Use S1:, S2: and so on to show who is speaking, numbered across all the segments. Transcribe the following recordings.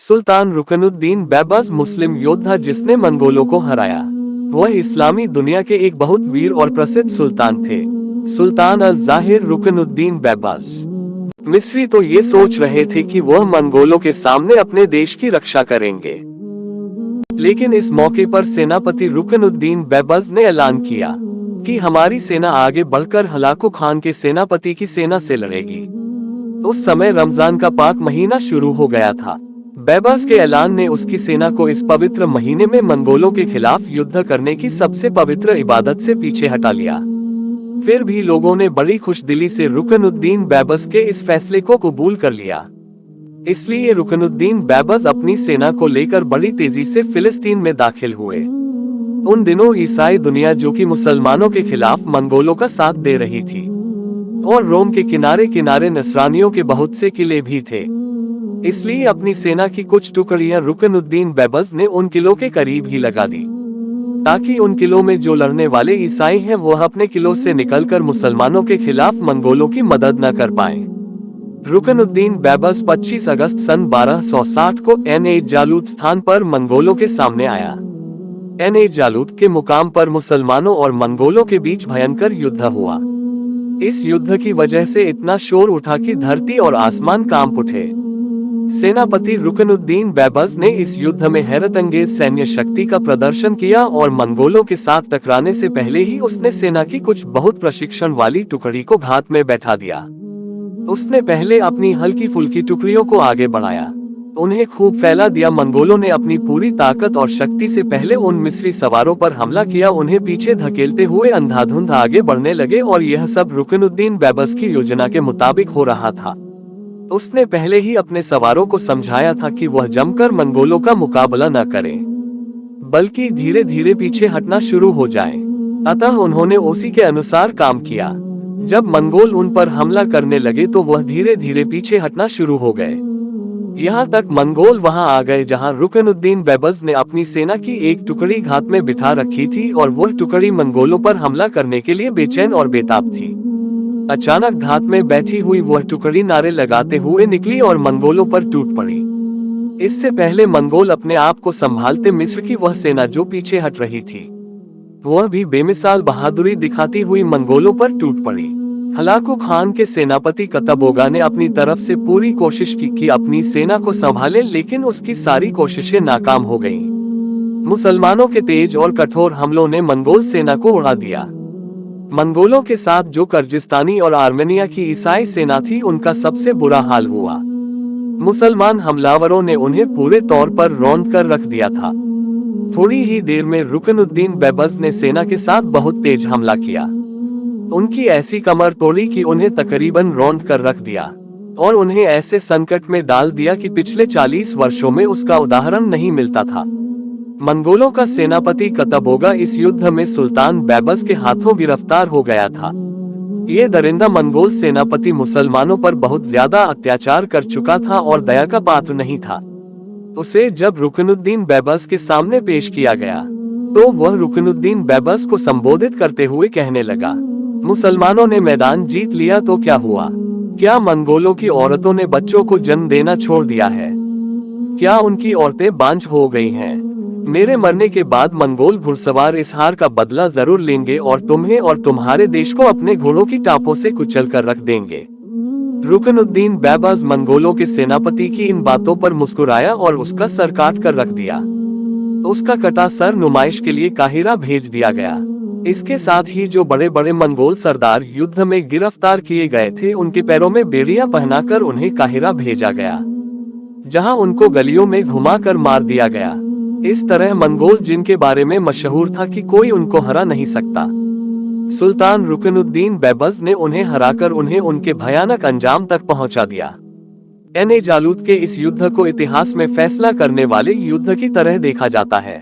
S1: सुल्तान रुकनुद्दीन बैबर्स मुस्लिम योद्धा जिसने मंगोलों को हराया। वह इस्लामी दुनिया के एक बहुत वीर और प्रसिद्ध सुल्तान थे। सुल्तान अल जाहिर रुकनुद्दीन बैबर्स मिस्री तो ये सोच रहे थे कि वह मंगोलों के सामने अपने देश की रक्षा करेंगे, लेकिन इस मौके पर सेनापति रुकनुद्दीन बैबर्स ने ऐलान किया कि हमारी सेना आगे बढ़कर हलाकू खान के सेनापति की सेना से लड़ेगी। उस समय रमजान का पाक महीना शुरू हो गया था। बैबर्स के ऐलान ने उसकी सेना को इस पवित्र महीने में मंगोलों के खिलाफ युद्ध करने की सबसे पवित्र इबादत से पीछे हटा लिया। फिर भी लोगों ने बड़ी खुशदिली से रुकनुद्दीन बैबर्स के इस फैसले को कबूल कर लिया। इसलिए रुकनुद्दीन बैबर्स अपनी सेना को लेकर बड़ी तेजी से फिलिस्तीन में दाखिल हुए। उन दिनों ईसाई दुनिया जो कि मुसलमानों के खिलाफ मंगोलों का साथ दे रही थी, और रोम के किनारे किनारे नसरानियों के बहुत से किले भी थे। इसलिए अपनी सेना की कुछ टुकड़ियां रुकनुद्दीन बैबर्स ने उन किलों के करीब ही लगा दी, ताकि उन किलों में जो लड़ने वाले ईसाई हैं वह अपने किलों से निकलकर मुसलमानों के खिलाफ मंगोलों की मदद न कर पाए। रुकनुद्दीन बैबर्स 25 अगस्त सन 1260 को एन जालूत स्थान पर मंगोलों के सामने आया। एन जालूत के मुकाम पर मुसलमानों और मंगोलों के बीच भयंकर युद्ध हुआ। इस युद्ध की वजह से इतना शोर उठा कि धरती और आसमान कांप उठे। सेनापति रुकनुद्दीन बैबर्स ने इस युद्ध में हैरतअंगेज सैन्य शक्ति का प्रदर्शन किया और मंगोलों के साथ टकराने से पहले ही उसने सेना की कुछ बहुत प्रशिक्षण वाली टुकड़ी को घात में बैठा दिया। उसने पहले अपनी हल्की फुल्की टुकड़ियों को आगे बढ़ाया, उन्हें खूब फैला दिया। मंगोलों ने अपनी पूरी ताकत और शक्ति से पहले उन मिस्री सवारों पर हमला किया, उन्हें पीछे धकेलते हुए अंधाधुंध आगे बढ़ने लगे, और यह सब रुकनुद्दीन बैबर्स की योजना के मुताबिक हो रहा था। उसने पहले ही अपने सवारों को समझाया था कि वह जमकर मंगोलों का मुकाबला न करें, बल्कि धीरे धीरे पीछे हटना शुरू हो जाएं। अतः उन्होंने उसी के अनुसार काम किया। जब मंगोल उन पर हमला करने लगे तो वह धीरे धीरे पीछे हटना शुरू हो गए। यहाँ तक मंगोल वहां आ गए जहां रुकनुद्दीन बैबर्स ने अपनी सेना की एक टुकड़ी घात में बिठा रखी थी, और वह टुकड़ी मंगोलों पर हमला करने के लिए बेचैन और बेताब थी। अचानक घात में बैठी हुई वह टुकड़ी नारे लगाते हुए निकली और मंगोलों पर टूट पड़ी। इससे पहले मंगोल अपने आप को संभालते मिस्र की वह सेना जो पीछे हट रही थी, वह भी बेमिसाल बहादुरी दिखाती हुई मंगोलों पर टूट पड़ी। हलाकू खान के सेनापति कतबोगा ने अपनी तरफ से पूरी कोशिश की कि अपनी सेना को संभाले, लेकिन उसकी सारी कोशिशें नाकाम हो गईं। मुसलमानों के तेज और कठोर हमलों ने मंगोल सेना को उड़ा दिया। मंगोलों के साथ जो कर्जिस्तानी और आर्मेनिया की ईसाई सेना थी, उनका सबसे बुरा हाल हुआ। मुसलमान हमलावरों ने उन्हें पूरे तौर पर रौंद कर रख दिया था। थोड़ी ही देर में रुकनुद्दीन बैबर्स ने सेना के साथ बहुत तेज हमला किया। उनकी ऐसी कमर तोड़ी कि उन्हें तकरीबन रौंद कर रख दिया, और उन्हें ऐसे संकट में डाल दिया कि पिछले 40 वर्षों में उसका उदाहरण नहीं मिलता था। मंगोलों का सेनापति कतबोगा इस युद्ध में सुल्तान बैबर्स के हाथों गिरफ्तार हो गया था। ये दरिंदा मंगोल सेनापति मुसलमानों पर बहुत ज्यादा अत्याचार कर चुका था और दया का पात्र नहीं था। उसे जब रुकनुद्दीन बैबर्स के सामने पेश किया गया तो वह रुकनुद्दीन बैबर्स को संबोधित करते हुए कहने लगा, मुसलमानों ने मैदान जीत लिया तो क्या हुआ? क्या मंगोलों की औरतों ने बच्चों को जन्म देना छोड़ दिया है? क्या उनकी औरतें बांझ हो गई हैं? मेरे मरने के बाद मंगोल घुड़सवार इस हार का बदला जरूर लेंगे और तुम्हें और तुम्हारे देश को अपने घोड़ों की टापों से कुचल कर रख देंगे। रुकनुद्दीन बैबर्स मंगोलों के सेनापति की इन बातों पर मुस्कुराया और उसका सर काट कर रख दिया। उसका कटा सर नुमाइश के लिए काहिरा भेज दिया गया। इसके साथ ही जो बड़े बड़े मंगोल सरदार युद्ध में गिरफ्तार किए गए थे, उनके पैरों में बेड़ियां पहनाकर उन्हें काहिरा भेजा गया, जहां उनको गलियों में घुमाकर मार दिया गया। इस तरह मंगोल जिनके बारे में मशहूर था कि कोई उनको हरा नहीं सकता, सुल्तान रुकनुद्दीन बैबर्स ने उन्हें हराकर उन्हें उनके भयानक अंजाम तक पहुंचा दिया। एन जालूत के इस युद्ध को इतिहास में फैसला करने वाले युद्ध की तरह देखा जाता है।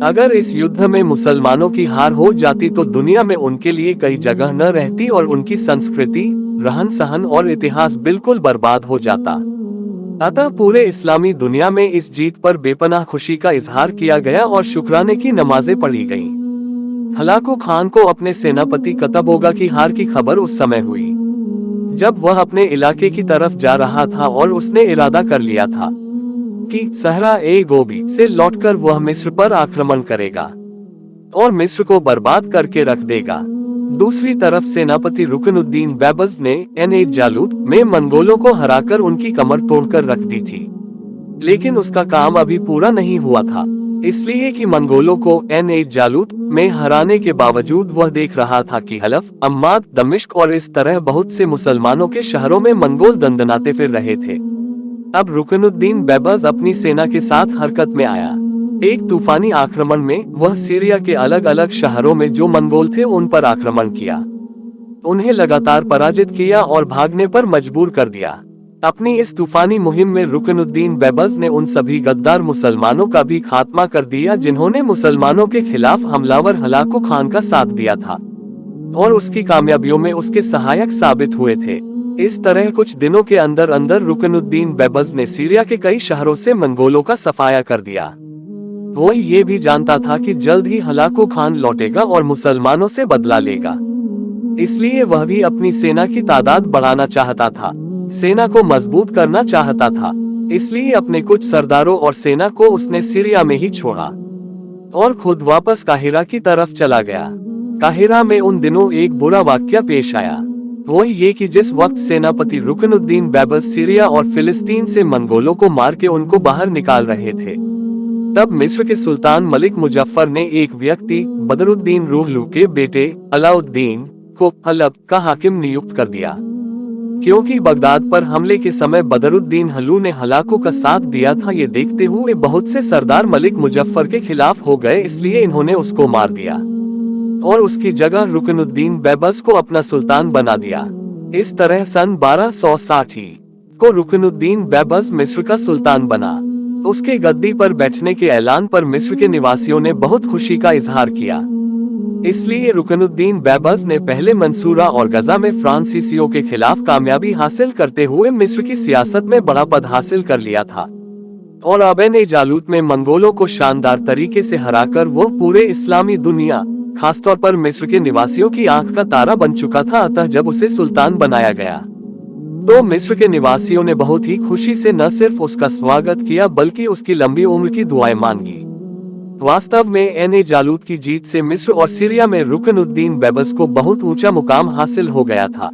S1: अगर इस युद्ध में मुसलमानों की हार हो जाती तो दुनिया में उनके लिए कई जगह न रहती और उनकी संस्कृति, रहन सहन और इतिहास बिल्कुल बर्बाद हो जाता। अतः पूरे इस्लामी दुनिया में इस जीत पर बेपनाह खुशी का इजहार किया गया और शुक्राने की नमाजें पढ़ी गईं। हलाकू खान को अपने सेनापति कतबोगा की हार की खबर उस समय हुई जब वह अपने इलाके की तरफ जा रहा था और उसने इरादा कर लिया था कि सहरा ए गोबी से लौटकर वह मिस्र पर आक्रमण करेगा और मिस्र को बर्बाद करके रख देगा। दूसरी तरफ सेनापति रुकनुद्दीन बैबज ने एन जालूत में मंगोलों को हराकर उनकी कमर तोड़कर रख दी थी, लेकिन उसका काम अभी पूरा नहीं हुआ था, इसलिए कि मंगोलों को एन जालूत में हराने के बावजूद वह देख रहा था कि हलफ, अम्माद, दमिश्क और इस तरह बहुत से मुसलमानों के शहरों में मंगोल दंदनाते फिर रहे थे। अब रुकनुद्दीन बैबज अपनी सेना के साथ हरकत में आया। एक तूफानी आक्रमण में वह सीरिया के अलग अलग शहरों में जो मंगोल थे उन पर आक्रमण किया, उन्हें लगातार पराजित किया और भागने पर मजबूर कर दिया। अपनी इस तूफानी मुहिम में रुकनुद्दीन बैबज ने उन सभी गद्दार मुसलमानों का भी खात्मा कर दिया जिन्होंने मुसलमानों के खिलाफ हमलावर हलाकू खान का साथ दिया था और उसकी कामयाबियों में उसके सहायक साबित हुए थे। इस तरह कुछ दिनों के अंदर अंदर रुकनुद्दीन बैबज ने सीरिया के कई शहरों से मंगोलों का सफाया कर दिया। वो ये भी जानता था कि जल्द ही हलाकू खान लौटेगा और मुसलमानों से बदला लेगा, इसलिए वह भी अपनी सेना की तादाद बढ़ाना चाहता था, सेना को मजबूत करना चाहता था। इसलिए अपने कुछ सरदारों और सेना को उसने सीरिया में ही छोड़ा और खुद वापस काहिरा की तरफ चला गया। काहिरा में उन दिनों एक बुरा वाकया पेश आया, वो ये कि जिस वक्त सेनापति रुकनुद्दीन बैबज सीरिया और फिलिस्तीन से मंगोलों को मार के उनको बाहर निकाल रहे थे, तब मिस्र के सुल्तान मलिक मुजफ्फर ने एक व्यक्ति बदरुद्दीन रूहलू के बेटे अलाउद्दीन को हलब का हाकिम नियुक्त कर दिया। क्योंकि बगदाद पर हमले के समय बदरुद्दीन हलू ने हलाकू का साथ दिया था, ये देखते हुए बहुत से सरदार मलिक मुजफ्फर के खिलाफ हो गए, इसलिए इन्होंने उसको मार दिया और उसकी जगह रुकनुद्दीन बैबज को अपना सुल्तान बना दिया। इस तरह सन 1260 को रुकनुद्दीन बैबज मिस्र का सुल्तान बना। उसके गद्दी पर बैठने के ऐलान पर मिस्र के निवासियों ने बहुत खुशी का इजहार किया। इसलिए रुकनुद्दीन बैबज ने पहले मंसूरा और गजा में फ्रांसीसियों के खिलाफ कामयाबी हासिल करते हुए मिस्र की सियासत में बड़ा पद हासिल कर लिया था और अब एन जालूत में मंगोलों को शानदार तरीके से हराकर वो पूरे इस्लामी दुनिया, खासतौर पर मिस्र के निवासियों की आंख का तारा बन चुका था। अतः जब उसे सुल्तान बनाया गया तो मिस्र के निवासियों ने बहुत ही खुशी से न सिर्फ उसका स्वागत किया बल्कि उसकी लंबी उम्र की दुआएं मांगी। वास्तव में एन जालूत की जीत से मिस्र और सीरिया में रुकनुद्दीन बैबज को बहुत ऊंचा मुकाम हासिल हो गया था।